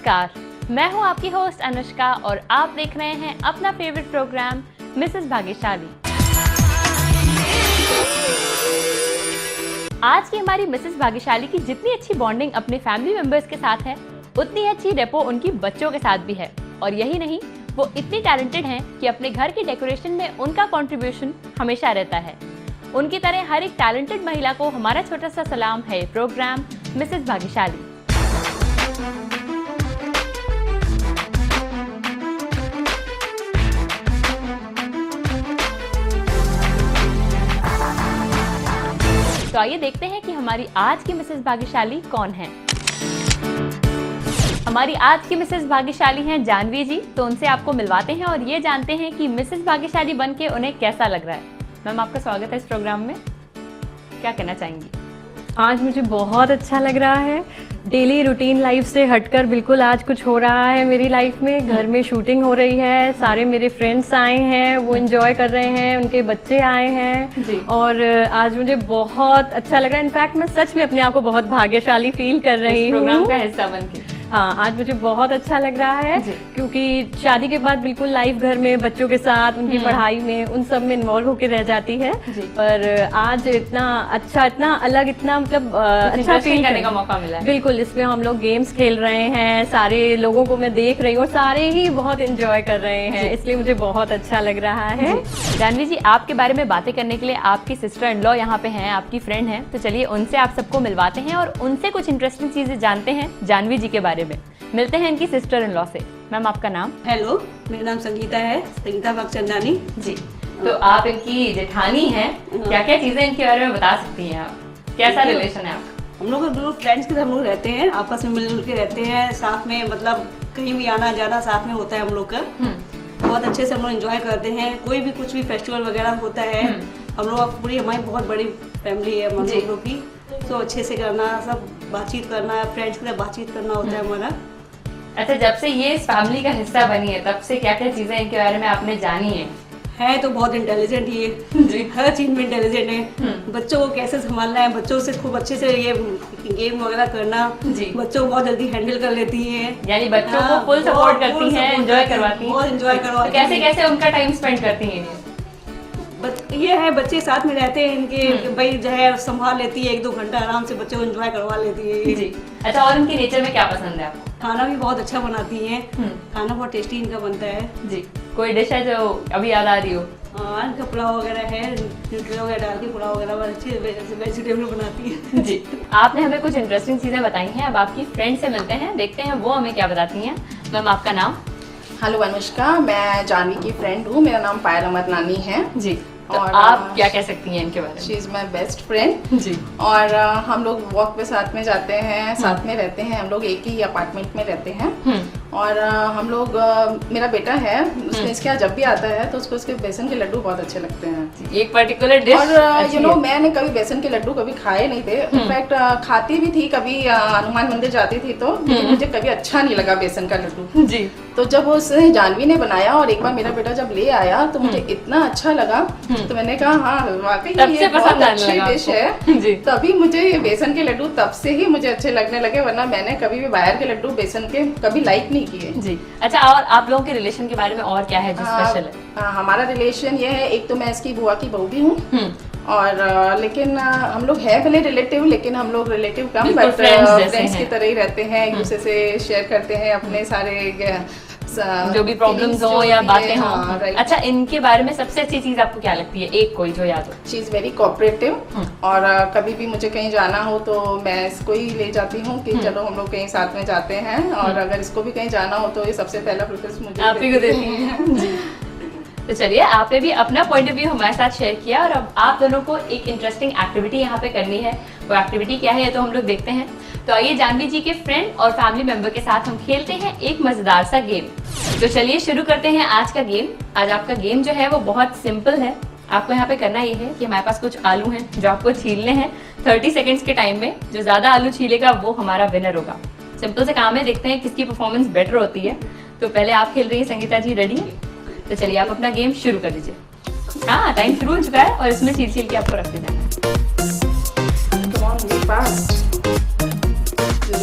नमस्कार, मैं हूं आपकी होस्ट अनुष्का और आप देख रहे हैं अपना फेवरेट प्रोग्राम मिसेस भाग्यशाली। आज की हमारी मिसेस भाग्यशाली की जितनी अच्छी बॉन्डिंग अपने फैमिली मेंबर्स के साथ है, उतनी अच्छी रेपो उनकी बच्चों के साथ भी है। और यही नहीं, वो इतनी टैलेंटेड हैं कि अपने घर की डेकोरेशन में उनका कंट्रीब्यूशन हमेशा रहता है। उनकी तरह हर एक टैलेंटेड महिला को हमारा छोटा सा सलाम है प्रोग्राम मिसेस भाग्यशाली। तो आइए देखते हैं कि हमारी आज की मिसेस भाग्यशाली कौन है। हमारी आज की मिसेस भाग्यशाली हैं जानवी जी, तो उनसे आपको मिलवाते हैं और ये जानते हैं कि मिसेस भाग्यशाली बनके उन्हें कैसा लग रहा है। मैम, आपका स्वागत है इस प्रोग्राम में। क्या कहना चाहेंगी? आज मुझे बहुत अच्छा लग रहा है। डेली रूटीन लाइफ से हटकर बिल्कुल आज कुछ हो रहा है मेरी लाइफ में। घर में शूटिंग हो रही है, सारे मेरे फ्रेंड्स आए हैं, वो एंजॉय कर रहे हैं, उनके बच्चे आए हैं और आज मुझे बहुत अच्छा लग रहा है। इनफैक्ट मैं सच में अपने आप को बहुत भाग्यशाली फील कर रही हूँ प्रोग्राम का हिस्सा बनके। हाँ, आज मुझे बहुत अच्छा लग रहा है क्योंकि शादी के बाद बिल्कुल लाइफ घर में बच्चों के साथ, उनकी पढ़ाई में, उन सब में इन्वॉल्व होकर रह जाती है। पर आज इतना अच्छा, इतना अलग, इतना मतलब अच्छा फील करने का मौका मिला है। बिल्कुल, इसमें हम लोग गेम्स खेल रहे हैं, सारे लोगों को मैं देख रही हूँ और सारे ही बहुत एंजॉय कर रहे हैं, इसलिए मुझे बहुत अच्छा लग रहा है। जानवी जी, आपके बारे में बातें करने के लिए आपकी सिस्टर इन लॉ यहाँ पे हैं, आपकी फ्रेंड हैं, तो चलिए उनसे आप सबको मिलवाते हैं और उनसे कुछ इंटरेस्टिंग चीजें जानते हैं जानवी जी के बारे में। मिलते हैं इनकी सिस्टर इन लॉ से। मैम, आपका नाम? हेलो, मेरा नाम संगीता है, संगीता भगचंदानी जी। तो आप इनकी जेठानी हैं, क्या क्या चीजें इनके बारे में बता सकती हैं आप? कैसा रिलेशन है आपका? हम लोग फ्रेंड्स के साथ हम लोग रहते हैं, आपस में मिलजुल के रहते हैं, साथ में मतलब कहीं भी आना जाना साथ में होता है हम लोग का। बहुत अच्छे से हम लोग एंजॉय करते हैं। कोई भी कुछ भी फेस्टिवल वगैरह होता है, हम लोग पूरी, हमारी बहुत बड़ी फैमिली है हम लोगों की, तो अच्छे से करना, सब बातचीत करना, फ्रेंड्स के साथ बातचीत करना होता है हमारा। अच्छा, जब से ये इस फैमिली का हिस्सा बनी है, तब से क्या क्या चीजें इनके बारे में आपने जानी है? तो बहुत इंटेलिजेंट ही है, हर चीज में इंटेलिजेंट है। बच्चों को कैसे संभालना है, बच्चों से खूब अच्छे से ये गेम वगैरह करना, बच्चों को बहुत जल्दी हैंडल कर लेती है। यानी बच्चों को फुल सपोर्ट करती हैं, एंजॉय करवाती हैं, बहुत एंजॉय करवाती हैं। कैसे कैसे उनका टाइम स्पेंड करती हैं? ये है, बच्चे साथ में रहते हैं इनके, भाई जो है संभाल लेती है, 1-2 घंटा आराम से बच्चों को एंजॉय करवा लेती है जी। अच्छा, और उनकी नेचर में क्या पसंद है आपको? खाना भी बहुत अच्छा बनाती है, खाना बहुत टेस्टी इनका बनता है जी। कोई डिश है जो अभी याद आ रही हो? इनका पुलाव वगैरह है, न्यूट्रिया वगैरह डाल के पुलाव वगैरह अच्छे वेजिटेबल बनाती है जी। आपने हमें कुछ इंटरेस्टिंग चीजें बताई हैं, अब आपकी फ्रेंड से मिलते हैं, देखते हैं वो हमें क्या बताती हैं। मैम, आपका नाम? हेलो अनुष्का, मैं जानवी की फ्रेंड हूँ, मेरा नाम पायल अमरनानी है जी। तो और आप क्या कह सकती हैं इनके बारे में? She is my best friend जी। और हम लोग वॉक पे साथ में जाते हैं, साथ में रहते हैं, हम लोग एक ही अपार्टमेंट में रहते हैं। और हम लोग, मेरा बेटा है, उसमें इसके यहाँ जब भी आता है तो उसको उसके बेसन के लड्डू बहुत अच्छे लगते हैं। एक पर्टिकुलर डिश? और यू नो, मैंने कभी बेसन के लड्डू कभी खाए नहीं थे। इनफैक्ट खाती भी थी, कभी हनुमान मंदिर जाती थी तो, लेकिन मुझे कभी अच्छा नहीं लगा बेसन का लड्डू जी। तो जब उसने जानवी ने बनाया और एक बार मेरा बेटा जब ले आया तो मुझे इतना अच्छा लगा, तो मैंने कहा हाँ वाकई ये बहुत अच्छी डिश है। तभी मुझे ये बेसन के लड्डू तब से ही मुझे अच्छे लगने लगे, वरना मैंने कभी भी बाहर के लड्डू बेसन के कभी लाइक नहीं किए जी। अच्छा, और आप लोगों के रिलेशन के बारे में और क्या है जो स्पेशल है? हमारा रिलेशन ये है, एक तो मैं इसकी बुआ की बहू भी हूँ और लेकिन हम लोग है भले रिलेटिव, लेकिन हम लोग रिलेटिव कम, बट फ्रेंड्स की तरह ही रहते हैं, एक दूसरे से शेयर करते हैं अपने सारे जो भी प्रॉब्लम्स हो या बातें हो। अच्छा, इनके बारे में सबसे अच्छी चीज आपको क्या लगती है, एक कोई जो याद हो? शी इज वेरी कोऑपरेटिव और कभी भी मुझे कहीं जाना हो तो मैं इसको ही ले जाती हूँ कि चलो हम लोग कहीं साथ में जाते हैं, और अगर इसको भी कहीं जाना हो तो ये सबसे पहला प्रेफरेंस मुझे आप ही को देती हैं। तो चलिए, आपने भी अपना पॉइंट ऑफ व्यू हमारे साथ शेयर किया और अब आप दोनों को एक इंटरेस्टिंग एक्टिविटी यहाँ पे करनी है। वो एक्टिविटी क्या है ये तो हम लोग देखते हैं। तो आइए जानवी जी के फ्रेंड और फैमिली मेंबर के साथ हम खेलते हैं एक मजेदार सा गेम। तो चलिए शुरू करते हैं आज का गेम। आज आपका गेम जो है वो बहुत सिंपल है। आपको यहाँ पे करना ये है कि हमारे पास कुछ आलू हैं जो आपको छीलने हैं 30 सेकेंड्स के टाइम में। जो ज्यादा आलू छीलेगा वो हमारा विनर होगा। सिंपल से काम है, देखते हैं किसकी परफॉर्मेंस बेटर होती है। तो पहले आप खेल रही है संगीता जी, रेडी है? तो चलिए आप अपना गेम शुरू कर दीजिए। हाँ, टाइम शुरू हो चुका है और इसमें छील के आपको रख देना है।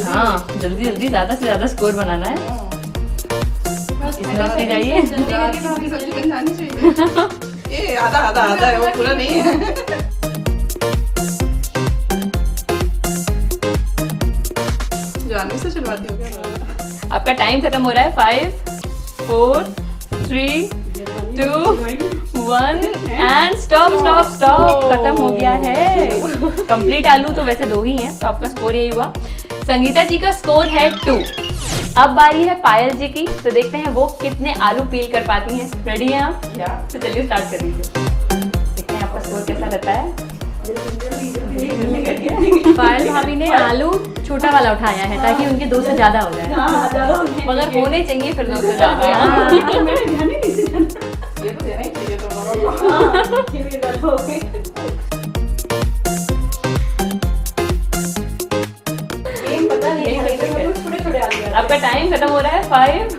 हाँ, जल्दी जल्दी ज्यादा से ज्यादा स्कोर बनाना है। इसमें लगते जाइए। सब्जी बन जानी चाहिए। ये आधा है, वो पूरा नहीं है। जानवी से चलवाती हो क्या? आपका टाइम खत्म हो रहा है। 5, 4, 3, 2, 1 एंड स्टॉप। खत्म हो गया है। कंप्लीट आलू तो वैसे 2 ही हैं, तो आपका स्कोर यही हुआ। संगीता जी का स्कोर है 2। अब बारी है पायल जी की, तो देखते हैं वो कितने आलू पील कर पाती हैं। रेडी हैं आप? तो चलिए स्टार्ट कर लीजिए। देखते हैं आपका स्कोर कैसा रहता है। पायल भाभी ने आलू छोटा वाला उठाया है ताकि उनके 2 से ज्यादा हो जाए। मगर होने चाहिए फिर 2 से ज्यादा। ये तो देना ही चाहिए आपका टाइम खत्म हो रहा है। 5,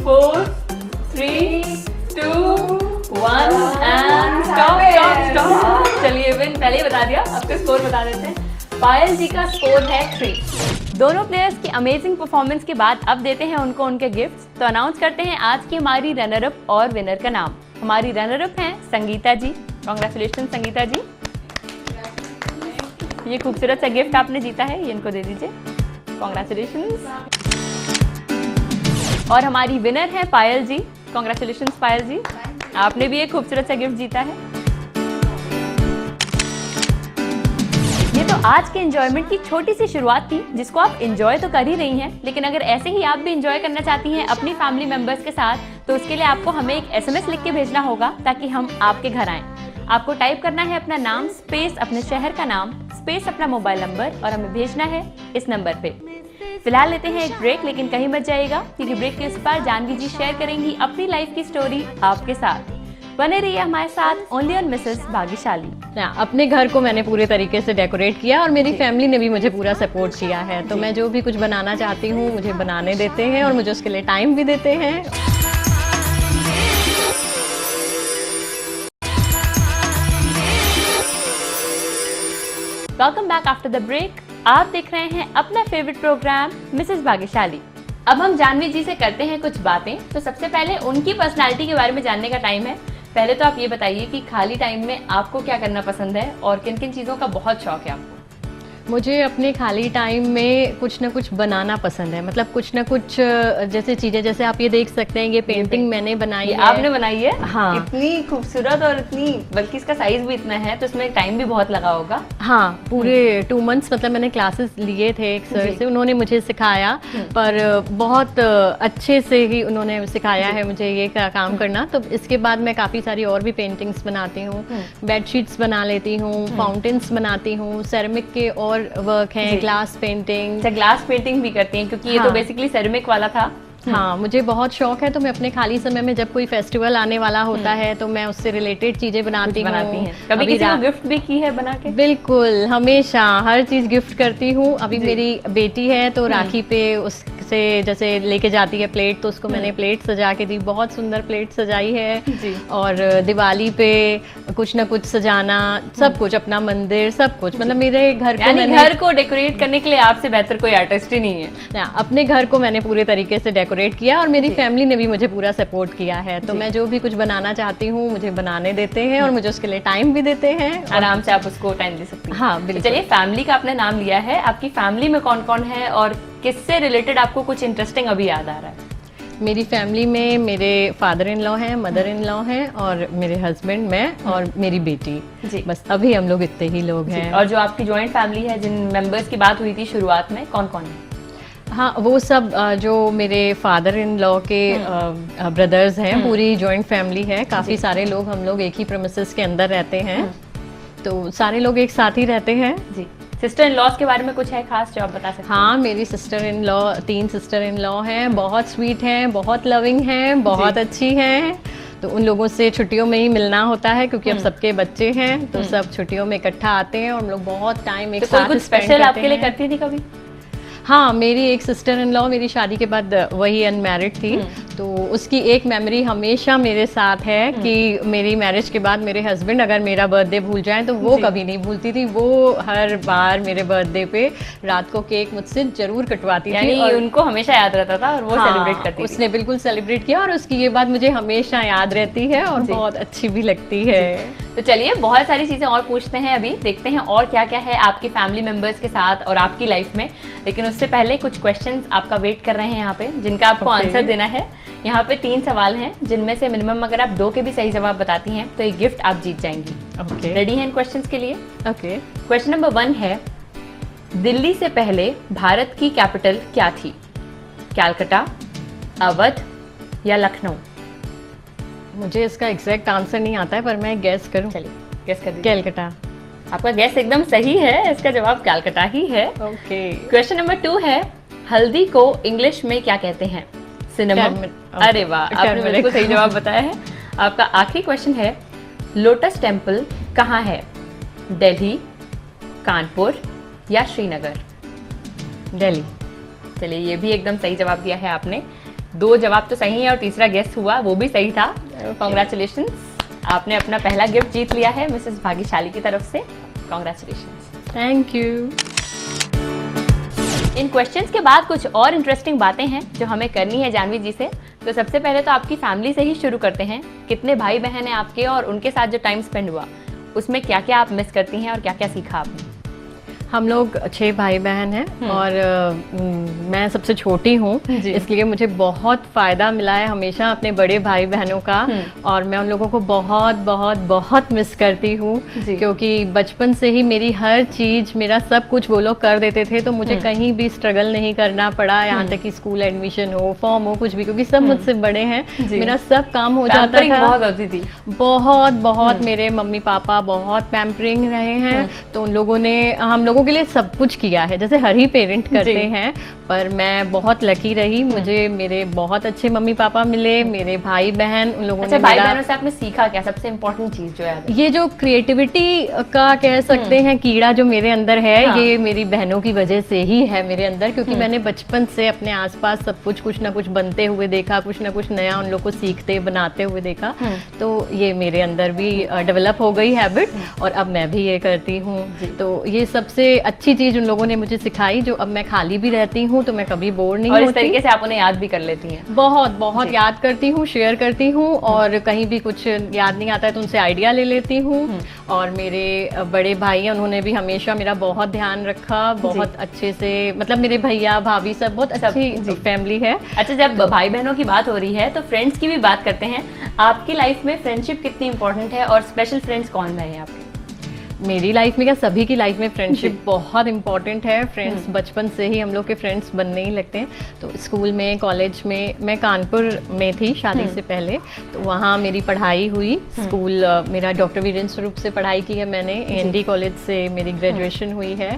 4, 3, 2, 1 एंड स्टॉप। चलिए विन पहले ही बता दिया, आपका स्कोर बता देते हैं। पायल जी का स्कोर है 3। दोनों प्लेयर्स की अमेजिंग परफॉर्मेंस के बाद अब देते हैं उनको उनके गिफ्ट्स। तो अनाउंस करते हैं आज की हमारी रनर अप और विनर का नाम। हमारी रनर अप हैं संगीता जी। कांग्रेचुलेशन संगीता जी, ये खूबसूरत सा गिफ्ट आपने जीता है, ये इनको दे दीजिए। कांग्रेचुलेशंस। और हमारी विनर है पायल जी। कांग्रेचुलेशंस पायल जी, आपने भी एक खूबसूरत सा गिफ्ट जीता है। ये तो आज के एंजॉयमेंट की छोटी सी शुरुआत थी, जिसको आप एंजॉय तो कर ही रही हैं, लेकिन अगर ऐसे ही आप भी एंजॉय करना चाहती हैं अपनी फैमिली मेंबर्स के साथ, तो उसके लिए आपको हमें एक SMS लिख के भेजना होगा ताकि हम आपके घर आएं। आपको टाइप करना है अपना नाम स्पेस अपने शहर का नाम स्पेस अपना मोबाइल नंबर और हमें भेजना है इस नंबर पे। फिलहाल लेते हैं एक ब्रेक, लेकिन कहीं मत जाइएगा क्योंकि ब्रेक के इस पार जानवी जी शेयर करेंगी अपनी लाइफ की स्टोरी आपके साथ। बने रहिए हमारे साथ ओनली ऑन मिसेस भाग्यशाली। अपने घर को मैंने पूरे तरीके से डेकोरेट किया और मेरी फैमिली ने भी मुझे पूरा सपोर्ट किया है। तो मैं जो भी कुछ बनाना चाहती हूँ मुझे बनाने देते हैं और मुझे उसके लिए टाइम भी देते हैं। Welcome back after the break. आप देख रहे हैं अपना फेवरेट प्रोग्राम मिसेस भाग्यशाली। अब हम जानवी जी से करते हैं कुछ बातें। तो सबसे पहले उनकी पर्सनालिटी के बारे में जानने का टाइम है। पहले तो आप ये बताइए कि खाली टाइम में आपको क्या करना पसंद है और किन किन चीज़ों का बहुत शौक है आपको? मुझे अपने खाली टाइम में कुछ ना कुछ बनाना पसंद है। मतलब कुछ ना कुछ जैसे चीजें, जैसे आप ये देख सकते हैं, ये पेंटिंग मैंने बनाई है। आपने बनाई है? हाँ। इतनी खूबसूरत और इतनी, बल्कि इसका साइज भी इतना है, तो इसमें टाइम भी बहुत लगा होगा। हाँ, पूरे 2 मंथ्स मतलब मैंने क्लासेस लिए थे एक सर से, उन्होंने मुझे सिखाया, पर बहुत अच्छे से ही उन्होंने सिखाया है मुझे ये काम करना। तो इसके बाद मैं काफ़ी सारी और भी पेंटिंग्स बनाती हूँ, बेडशीट्स बना लेती हूँ, फाउंटेन्स बनाती हूँ, सेरेमिक के और वर्क हैं, ग्लास पेंटिंग। अच्छा, ग्लास पेंटिंग भी करती हैं क्योंकि ये तो बेसिकली सेरेमिक वाला था। हाँ, मुझे बहुत शौक है। तो मैं अपने खाली समय में जब कोई फेस्टिवल आने वाला होता है तो मैं उससे रिलेटेड चीजें बनाती हूँ। कभी किसी को गिफ्ट भी की है बना के? बिल्कुल, हमेशा हर चीज गिफ्ट करती हूँ। अभी मेरी बेटी है तो राखी पे उससे जैसे लेके जाती है प्लेट, तो उसको मैंने प्लेट सजा के दी, बहुत सुंदर प्लेट सजाई है जी। और दिवाली पे कुछ ना कुछ सजाना, सब कुछ, अपना मंदिर, सब कुछ, मतलब मेरे घर को, घर को डेकोरेट करने के लिए आपसे बेहतर कोई आर्टिस्ट ही नहीं है। अपने घर को मैंने पूरे तरीके से डेकोरेट किया और मेरी फैमिली ने भी मुझे पूरा सपोर्ट किया है। तो मैं जो भी कुछ बनाना चाहती हूँ मुझे बनाने देते हैं और मुझे उसके लिए टाइम भी देते हैं। आराम से आप उसको टाइम दे सकती हैं। हाँ बिल्कुल। चलिए, फैमिली का आपने नाम लिया है, आपकी फैमिली में कौन कौन है और किससे रिलेटेड आपको कुछ इंटरेस्टिंग अभी याद आ रहा है? मेरी फैमिली में मेरे फादर इन लॉ हैं, मदर इन लॉ हैं और मेरे हस्बैंड, मैं और मेरी बेटी जी। बस अभी हम लोग इतने ही लोग हैं। और जो आपकी जॉइंट फैमिली है, जिन मेंबर्स की बात हुई थी शुरुआत में, कौन कौन है? हाँ, वो सब जो मेरे फादर इन लॉ के ब्रदर्स हैं, पूरी जॉइंट फैमिली है। काफ़ी सारे लोग, हम लोग एक ही प्रेमिसेस के अंदर रहते हैं, तो सारे लोग एक साथ ही रहते हैं जी। सिस्टर इन लॉज के बारे में कुछ है खास जो आप बता सकते हैं? हाँ, मेरी sister in law, 3 sister in law हैं, बहुत स्वीट हैं, बहुत लविंग हैं, बहुत अच्छी हैं। तो उन लोगों से छुट्टियों में ही मिलना होता है क्योंकि अब सबके बच्चे हैं, तो सब छुट्टियों में इकट्ठा आते हैं और हम लोग बहुत टाइम एक साथ कुछ स्पेशल आपके लिए करती थी कभी? हाँ, मेरी एक सिस्टर इन लॉ मेरी शादी के बाद वही अनमैरिड थी, तो उसकी एक मेमोरी हमेशा मेरे साथ है कि मेरी मैरिज के बाद मेरे हस्बैंड अगर मेरा बर्थडे भूल जाए तो वो कभी नहीं भूलती थी। वो हर बार मेरे बर्थडे पे रात को केक मुझसे जरूर कटवाती थी और उनको हमेशा याद रहता था और वो सेलिब्रेट करती थी। उसने बिल्कुल सेलिब्रेट किया और उसकी ये बात मुझे हमेशा याद रहती है और बहुत अच्छी भी लगती है। तो चलिए बहुत सारी चीजें और पूछते हैं, अभी देखते हैं और क्या क्या है आपके फैमिली मेंबर्स के साथ और आपकी लाइफ में। लेकिन उससे पहले कुछ क्वेश्चंस आपका वेट कर रहे हैं यहाँ पे, जिनका आपको आंसर देना है। यहाँ पे 3 सवाल हैं, जिनमें से मिनिमम अगर आप 2 के भी सही जवाब बताती हैं तो एक गिफ्ट आप जीत जाएंगी। ओके, रेडी हैं इन क्वेश्चंस के लिए? ओके। क्वेश्चन नंबर 1 है, दिल्ली से पहले भारत की कैपिटल क्या थी? कैलकाटा, अवध या लखनऊ? मुझे इसका एग्जैक्ट आंसर नहीं आता है पर मैं गैस करूं। चलिए गेस कर दीजिए। कैलकाटा। आपका गैस एकदम सही है, इसका जवाब कैलकाटा ही है। ओके। क्वेश्चन नंबर 2 है, हल्दी को इंग्लिश में क्या कहते हैं? सिनेमम। Turmeric। अरे वाह, आपने Turmeric। बिल्कुल सही जवाब बताया है। आपका आखिरी क्वेश्चन है, लोटस टेम्पल कहाँ है? दिल्ली, कानपुर या श्रीनगर? दिल्ली। चलिए ये भी एकदम सही जवाब दिया है आपने। 2 जवाब तो सही है और तीसरा गेस हुआ वो भी सही था। कॉन्ग्रेचुलेशन, आपने अपना पहला गिफ्ट जीत लिया है मिसेस भाग्यशाली की तरफ से। Congratulation. Thank you. In questions के बाद कुछ और इंटरेस्टिंग बातें हैं जो हमें करनी है जानवी जी से। तो सबसे पहले तो आपकी फैमिली से ही शुरू करते हैं। कितने भाई बहन हैं आपके और उनके साथ जो टाइम स्पेंड हुआ उसमें क्या क्या आप मिस करती हैं और क्या क्या सीखा आपने? हम लोग 6 भाई बहन हैं और मैं सबसे छोटी हूँ, इसलिए मुझे बहुत फ़ायदा मिला है हमेशा अपने बड़े भाई बहनों का। और मैं उन लोगों को बहुत बहुत बहुत मिस करती हूँ, क्योंकि बचपन से ही मेरी हर चीज़, मेरा सब कुछ वो लोग कर देते थे, तो मुझे कहीं भी स्ट्रगल नहीं करना पड़ा। यहाँ तक कि स्कूल एडमिशन हो, फॉर्म हो, कुछ भी, क्योंकि सब मुझसे बड़े हैं, मेरा सब काम हो जाता था। बहुत होती थी, बहुत मेरे मम्मी पापा बहुत पैम्परिंग रहे हैं, तो उन लोगों ने हम लोगों के लिए सब कुछ किया है, जैसे हर ही पेरेंट करते हैं। पर मैं बहुत लकी रही, मुझे मेरे बहुत अच्छे मम्मी पापा मिले, मेरे भाई बहन, उन लोगों ने भाई बहनों से आपने सीखा क्या? सबसे इम्पोर्टेंट चीज जो है ये जो क्रिएटिविटी का कह सकते हैं कीड़ा जो मेरे अंदर है, ये मेरी बहनों की वजह से ही है मेरे अंदर, क्योंकि मैंने बचपन से अपने आसपास सब कुछ ना कुछ बनते हुए देखा, कुछ ना कुछ नया उन लोग को सीखते बनाते हुए देखा, तो ये मेरे अंदर भी डेवलप हो गई हैबिट और अब मैं भी ये करती हूँ। तो ये सबसे अच्छी चीज उन लोगों ने मुझे सिखाई, जो अब मैं खाली भी रहती हूँ तो मैं कभी बोर नहीं होती। और इस तरीके से आप उन्हें याद भी कर लेती हैं? बहुत याद करती हूँ, शेयर करती हूँ, और कहीं भी कुछ याद नहीं आता है तो उनसे आइडिया ले लेती हूँ। और मेरे बड़े भाई हैं, उन्होंने भी हमेशा मेरा बहुत ध्यान रखा, बहुत अच्छे से, मतलब मेरे भैया भाभी सब बहुत अच्छी फैमिली है। अच्छा, जब भाई बहनों की बात हो रही है तो फ्रेंड्स की भी बात करते हैं। आपकी लाइफ में फ्रेंडशिप कितनी इंपॉर्टेंट है और स्पेशल फ्रेंड्स कौन रहे हैं आपके? मेरी लाइफ में क्या, सभी की लाइफ में फ्रेंडशिप बहुत इंपॉर्टेंट है। फ्रेंड्स बचपन से ही हम लोग के फ्रेंड्स बनने ही लगते हैं। तो स्कूल में, कॉलेज में, मैं कानपुर में थी शादी से पहले, तो वहाँ मेरी पढ़ाई हुई। स्कूल मेरा डॉक्टर वीरेंद्र स्वरूप से पढ़ाई की है मैंने, AND कॉलेज से मेरी ग्रेजुएशन हुई है।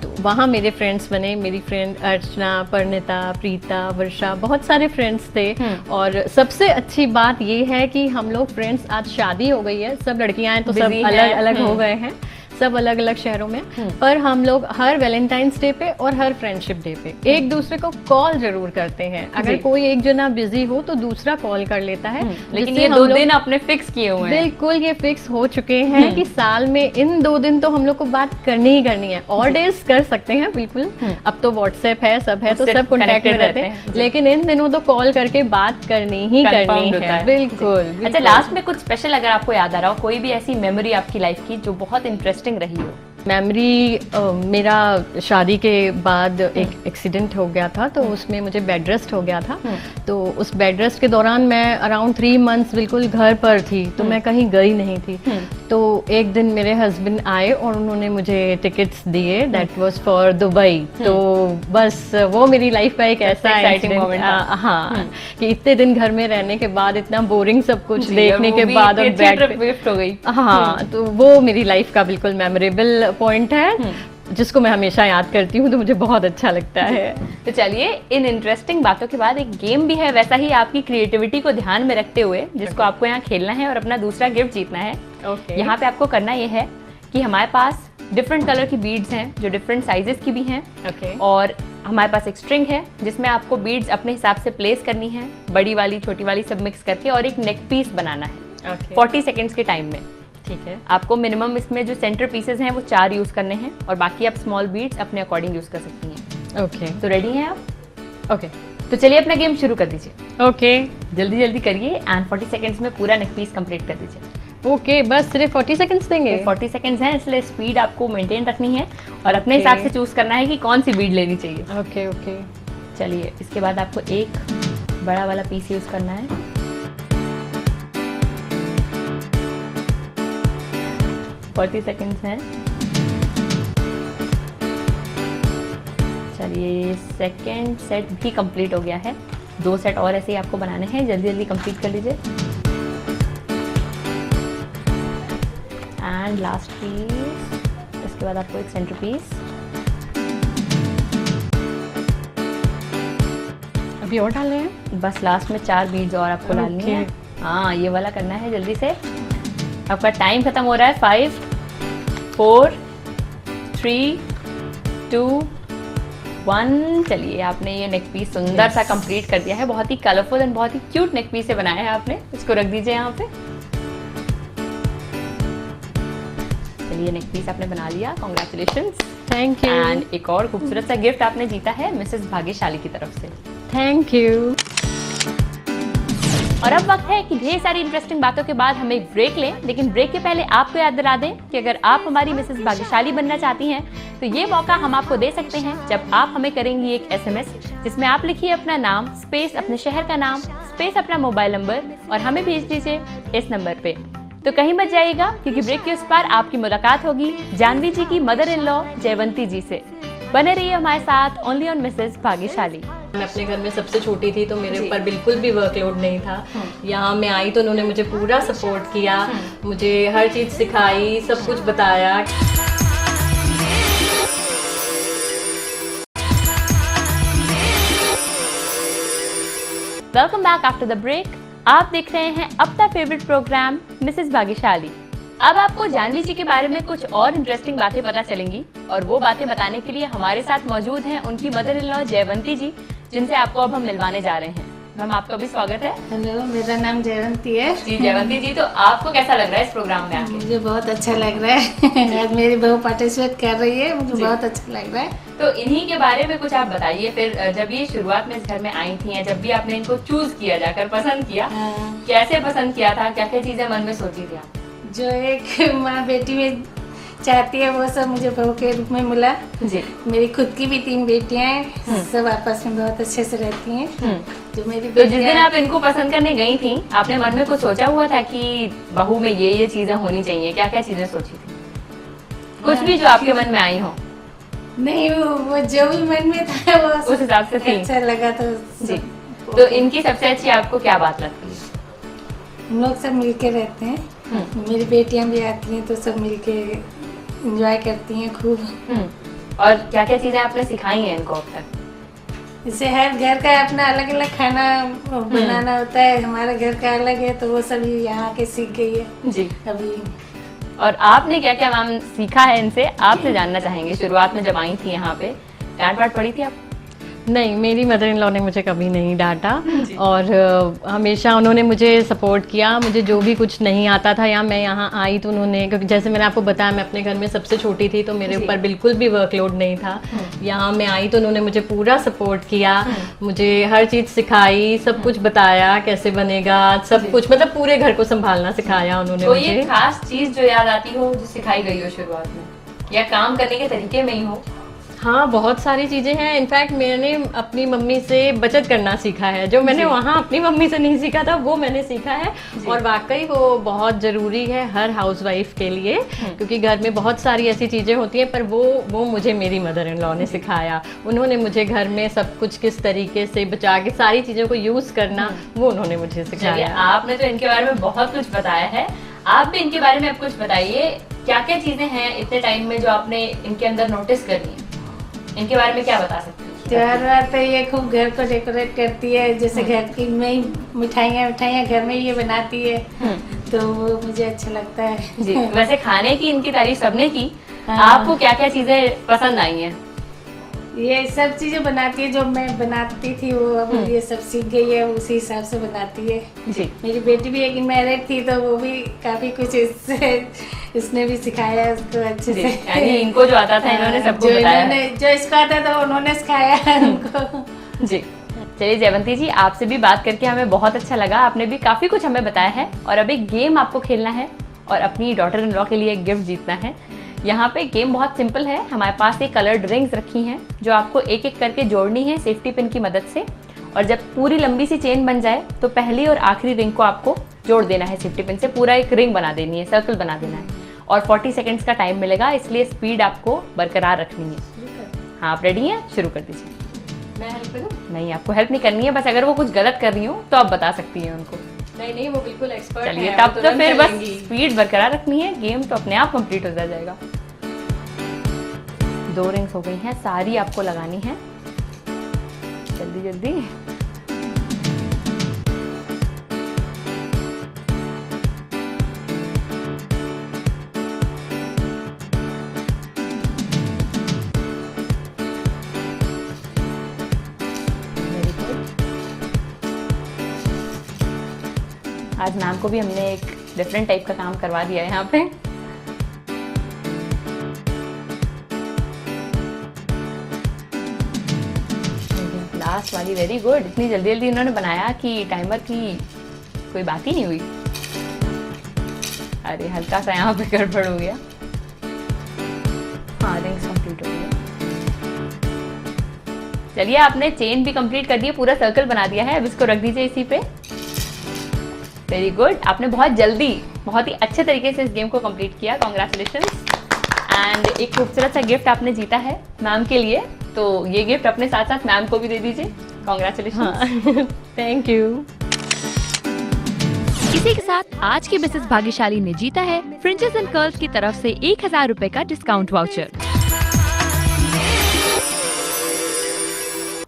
तो वहाँ मेरे फ्रेंड्स बने, मेरी फ्रेंड अर्चना, परिणीता, प्रीता, वर्षा, बहुत सारे फ्रेंड्स थे। और सबसे अच्छी बात ये है कि हम लोग फ्रेंड्स, आज शादी हो गई है, सब लड़कियां हैं तो सब अलग अलग हो गए हैं, सब अलग अलग शहरों में, पर हम लोग हर वैलेंटाइंस डे पे और हर फ्रेंडशिप डे पे एक दूसरे को कॉल जरूर करते हैं। अगर कोई एक जना बिजी हो तो दूसरा कॉल कर लेता है। लेकिन ये 2 दिन आपने फिक्स किए हुए हैं? बिल्कुल, ये फिक्स हो चुके हैं कि साल में इन 2 दिन तो हम लोग को बात करनी ही करनी है। और डेज कर सकते हैं बिल्कुल, अब तो व्हाट्सएप है, सब है, तो सब कॉन्टेक्ट में रहते हैं, लेकिन इन दिनों तो कॉल करके बात करनी ही करनी है। बिल्कुल। अच्छा, लास्ट में कुछ स्पेशल अगर आपको याद आ रहा हो, कोई भी ऐसी मेमोरी आपकी लाइफ की जो बहुत इंटरेस्टिंग रही हो? मेमोरी, मेरा शादी के बाद एक एक्सीडेंट हो गया था, तो उसमें मुझे बेड रेस्ट हो गया था। तो उस बेड रेस्ट के दौरान मैं अराउंड 3 मंथ्स बिल्कुल घर पर थी, तो मैं कहीं गई नहीं थी। तो एक दिन मेरे हस्बैंड आए और उन्होंने मुझे टिकट्स दिए, दैट वाज फॉर दुबई। तो बस वो मेरी लाइफ का एक ऐसा एक्साइटिंग मोमेंट था, हाँ, कि इतने दिन घर में रहने के बाद, इतना बोरिंग सब कुछ देखने के बाद, और ट्रिप हो गई। हाँ, तो वो मेरी लाइफ का बिल्कुल मेमोरेबल पॉइंट है, जिसको मैं हमेशा याद करती हूँ, तो मुझे बहुत अच्छा लगता है। तो चलिए, इन इंटरेस्टिंग बातों के बाद एक गेम भी है, वैसा ही आपकी क्रिएटिविटी को ध्यान में रखते हुए, जिसको आपको यहाँ खेलना है और अपना दूसरा गिफ्ट जीतना है। यहाँ पे आपको करना ये है कि हमारे पास डिफरेंट कलर की बीड्स हैं, जो डिफरेंट साइजेस की भी हैं, और हमारे पास एक स्ट्रिंग है जिसमें आपको बीड्स अपने हिसाब से प्लेस करनी है, बड़ी वाली छोटी वाली सब मिक्स करके, और एक नेक पीस बनाना है 40 सेकेंड्स के टाइम में। ठीक है। आपको मिनिमम इसमें जो सेंटर पीसेस हैं वो 4 यूज़ करने हैं, और बाकी आप स्मॉल बीड्स अपने अकॉर्डिंग यूज़ कर सकती हैं। ओके, तो रेडी हैं आप? ओके, तो चलिए अपना गेम शुरू कर दीजिए। ओके, जल्दी जल्दी करिए एंड 40 सेकेंड्स में पूरा नेक पीस कंप्लीट कर दीजिए। ओके, बस सिर्फ 40 सेकंड्स देंगे? 40 सेकेंड्स हैं, इसलिए स्पीड आपको मेंटेन रखनी है और अपने हिसाब से चूज करना है कि कौन सी बीड लेनी चाहिए। Okay, okay. चलिए, इसके बाद आपको एक बड़ा वाला पीस यूज करना है। $40 सेकेंड्स हैं। चलिए, सेकेंड सेट भी कंप्लीट हो गया है। 2 सेट और ऐसे ही आपको बनाने हैं, जल्दी जल्दी कंप्लीट कर लीजिए। एंड लास्ट पीस, इसके बाद आपको एक सेंटर पीस। अभी और डालने हैं? बस लास्ट में 4 बीड्स और आपको डालनी है। हाँ, ये वाला करना है जल्दी से। आपका टाइम खत्म हो रहा है। 5 4 3 2 1। चलिए, आपने ये नेक पीस सुंदर सा कंप्लीट कर दिया है। बहुत ही कलरफुल एंड बहुत ही क्यूट नेक पीस से बनाया है आपने। इसको रख दीजिए यहाँ पे। चलिए, नेक पीस आपने बना लिया, कॉन्ग्रेचुलेशंस, थैंक यू। एंड एक और खूबसूरत सा गिफ्ट आपने जीता है मिसेस भाग्यशाली की तरफ से। Thank you. और अब वक्त है कि ढेर सारी इंटरेस्टिंग बातों के बाद हम एक ब्रेक लें, लेकिन ब्रेक के पहले आपको याद दिला दें कि अगर आप हमारी मिसेस भाग्यशाली बनना चाहती हैं तो ये मौका हम आपको दे सकते हैं जब आप हमें करेंगी एक SMS जिसमें आप लिखिए अपना नाम स्पेस अपने शहर का नाम स्पेस अपना मोबाइल नंबर और हमें भेज दीजिए इस नंबर पे। तो कहीं मत जाइएगा, क्योंकि ब्रेक के उस पार आपकी मुलाकात होगी जानवी जी की मदर इन लॉ जयवंती जी से। बने रहिए हमारे साथ ओनली ऑन मिसेस भाग्यशाली। मैं अपने घर में सबसे छोटी थी तो मेरे ऊपर बिल्कुल भी वर्कलोड नहीं था। यहाँ मैं आई तो उन्होंने मुझे पूरा सपोर्ट किया, मुझे हर चीज़ सिखाई, सब कुछ बताया। Welcome back after the break. आप देख रहे हैं अपना फेवरेट प्रोग्राम मिसेस भाग्यशाली। अब आपको जानवी जी के बारे में कुछ और इंटरेस्टिंग बातें पता चलेंगी, और वो बातें बताने के लिए हमारे साथ मौजूद हैं उनकी मदर इन लॉ जयवंती जी, जिनसे आपको अब हम मिलवाने जा रहे हैं। मैम, आपका भी स्वागत है। हेलो, मेरा नाम जयवंती है। जी जयवंती जी, तो आपको कैसा लग रहा है इस प्रोग्राम में आके? मुझे बहुत अच्छा लग रहा है। आज मेरी बहू पार्टिसिपेट कर रही है, मुझे बहुत अच्छा लग रहा है। तो इन्हीं के बारे में कुछ आप बताइए। फिर जब ये शुरुआत में इस घर में आई थी, या जब भी आपने इनको चूज किया, जाकर पसंद किया, कैसे पसंद किया था, क्या क्या चीजें मन में सोची थी आप? जो एक माँ बेटी में चाहती है वो सब मुझे बहू के रूप में मिला। जी। मेरी खुद की भी 3 बेटियां हैं, सब आपस में बहुत अच्छे से रहती हैं। जो मेरी तो जिस दिन आप इनको पसंद करने गई थी, आपने मन में कुछ सोचा हुआ था कि बहू में ये चीजें होनी चाहिए? क्या क्या चीजें सोची थी? कुछ भी जो आपके मन में आई हो? नहीं, वो जो भी मन में था वो उस हिसाब से थी। अच्छा लगा तो जी। तो इनकी सबसे अच्छी आपको क्या बात लगती है? हम लोग सब मिलके रहते हैं। मेरी बेटियां भी आती हैं तो सब मिलके एंजॉय करती हैं खूब। और क्या क्या चीजें आपने सिखाई हैं इनको अब तक? जैसे हर घर का अपना अलग अलग खाना बनाना होता है, हमारे घर का अलग है, तो वो सभी यहाँ के सीख गई है जी अभी। और आपने क्या क्या मैम सीखा है इनसे, आपसे जानना चाहेंगे। शुरुआत में जब आई थी यहाँ पे, डांट वाट पड़ी थी आप? नहीं, मेरी मदर इन लॉ ने मुझे कभी नहीं डांटा और हमेशा उन्होंने मुझे सपोर्ट किया। मुझे जो भी कुछ नहीं आता था या मैं यहाँ आई तो उन्होंने, क्योंकि जैसे मैंने आपको बताया मैं अपने घर में सबसे छोटी थी तो मेरे ऊपर बिल्कुल भी वर्कलोड नहीं था। यहाँ मैं आई तो उन्होंने मुझे पूरा सपोर्ट किया, मुझे हर चीज़ सिखाई, सब कुछ बताया कैसे बनेगा, सब कुछ, मतलब पूरे घर को संभालना सिखाया उन्होंने तो मुझे। ये खास चीज जो याद आती हो, जो सिखाई गई हो शुरुआत में, या काम करने के तरीके में ही हो? हाँ, बहुत सारी चीज़ें हैं। इनफैक्ट मैंने अपनी मम्मी से बचत करना सीखा है, जो मैंने वहाँ अपनी मम्मी से नहीं सीखा था वो मैंने सीखा है। और वाकई वो बहुत ज़रूरी है हर हाउसवाइफ के लिए, क्योंकि घर में बहुत सारी ऐसी चीज़ें होती हैं, पर वो मुझे मेरी मदर इन लॉ ने सिखाया। उन्होंने मुझे घर में सब कुछ किस तरीके से बचा के सारी चीज़ों को यूज़ करना, वो उन्होंने मुझे सिखाया। आपने तो इनके बारे में बहुत कुछ बताया है, आप भी इनके बारे में अब कुछ बताइए। क्या क्या चीजें हैं इतने टाइम में जो आपने इनके अंदर नोटिस करी है? इनके बारे में क्या बता सकते हैं? त्योहार तो ये खूब घर को डेकोरेट करती है, जैसे घर की में मिठाइयाँ घर में ये बनाती है, तो वो मुझे अच्छा लगता है। जी। वैसे खाने की इनकी तारीफ सबने की, आपको क्या क्या चीजें पसंद आई हैं? ये सब चीजें बनाती है जो मैं बनाती थी, वो अब ये सब सीख गई है, उसी हिसाब से बनाती है। जी। मेरी बेटी भी एक मैरिड थी तो वो भी काफी कुछ इसने भी सिखाया है उसको अच्छे से। यानी इनको जो आता था इन्होंने सबको बताया। जो इसको आता था उन्होंने सिखाया है उनको। जी। चलिए जयवंती जी, आपसे भी बात करके हमें बहुत अच्छा लगा। आपने भी काफी कुछ हमें बताया है और अब एक गेम आपको खेलना है और अपनी डॉटर इन लॉ के लिए एक गिफ्ट जीतना है। यहाँ पे गेम बहुत सिंपल है। हमारे पास ये कलर्ड रिंग्स रखी हैं जो आपको एक एक करके जोड़नी है सेफ्टी पिन की मदद से, और जब पूरी लंबी सी चेन बन जाए तो पहली और आखिरी रिंग को आपको जोड़ देना है सेफ्टी पिन से। पूरा एक रिंग बना देनी है, सर्कल बना देना है, और 40 सेकेंड्स का टाइम मिलेगा, इसलिए स्पीड आपको बरकरार रखनी है। हाँ, आप रेडी हैं? शुरू कर दीजिए। मैं हेल्प करूं? नहीं, आपको हेल्प नहीं करनी है, बस अगर वो कुछ गलत कर रही हो तो आप बता सकती हैं उनको। नहीं, वो बिल्कुल एक्सपर्ट है। चलिए तब तो फिर बस स्पीड बरकरार रखनी है, गेम तो अपने आप कंप्लीट हो जाएगा। 2 रिंग्स हो गई हैं, सारी आपको लगानी है। जल्दी जल्दी। आज मैम को भी हमने एक डिफरेंट टाइप का काम करवा दिया है यहाँ पे। लास्ट वाली वेरी गुड। इतनी जल्दी जल्दी इन्होंने बनाया कि टाइमर की कोई बात ही नहीं हुई। अरे हल्का सा यहाँ पे गड़बड़ हो गया। हाँ, रिंग्स कंप्लीट हो गई। चलिए, आपने चेन भी कंप्लीट कर दी है, पूरा सर्कल बना दिया है। अब इसको रख दीजिए इसी पे। Very good. आपने बहुत जल्दी, बहुत ही अच्छे तरीके से इस गेम को कंप्लीट किया। कॉन्ग्रेचुलेशंस। एंड एक खूबसूरत सा गिफ्ट आपने जीता है मैम के लिए, तो ये गिफ्ट अपने साथ साथ मैम को भी दे दीजिए। कॉन्ग्रेचुलेशंस। Thank you. इसी के साथ आज की मिसेस भाग्यशाली ने जीता है फ्रिंजेस एंड कर्ल्स की तरफ से 1000 रुपए का डिस्काउंट वाउचर।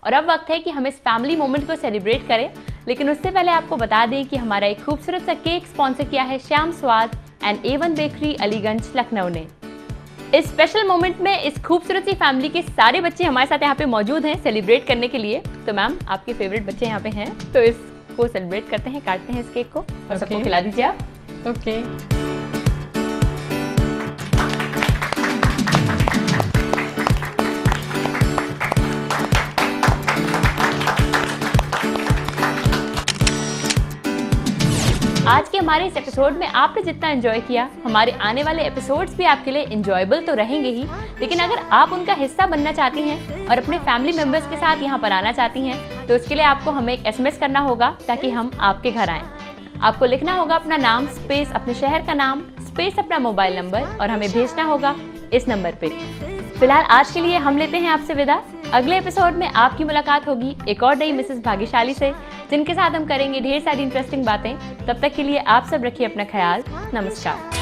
और अब वक्त है कि हम इस फैमिली मोमेंट को सेलिब्रेट करें, लेकिन उससे पहले आपको बता दें कि हमारा एक खूबसूरत सा केक स्पॉन्सर किया है श्याम स्वाद and A1 bakery Aliganj Lucknow ने। इस स्पेशल मोमेंट में इस खूबसूरत सी फैमिली के सारे बच्चे हमारे साथ यहाँ पे मौजूद हैं सेलिब्रेट करने के लिए। तो मैम, आपके फेवरेट बच्चे यहाँ पे हैं, तो इसको सेलिब्रेट करते हैं, काटते हैं इस केक को और सबको खिला दीजिए आप। ओके। आज के हमारे इस एपिसोड में आपने जितना एंजॉय किया, हमारे आने वाले एपिसोड्स भी आपके लिए एंजॉयबल तो रहेंगे ही, लेकिन अगर आप उनका हिस्सा बनना चाहती हैं और अपने फैमिली मेंबर्स के साथ यहाँ पर आना चाहती हैं, तो उसके लिए आपको हमें एक SMS करना होगा ताकि हम आपके घर आएँ। आपको लिखना होगा अपना नाम स्पेस अपने शहर का नाम स्पेस अपना मोबाइल नंबर और हमें भेजना होगा इस नंबर पे। फिलहाल आज के लिए हम लेते हैं आपसे विदा। अगले एपिसोड में आपकी मुलाकात होगी एक और नई मिसेस भाग्यशाली से, जिनके साथ हम करेंगे ढेर सारी इंटरेस्टिंग बातें। तब तक के लिए आप सब रखिए अपना ख्याल। नमस्कार।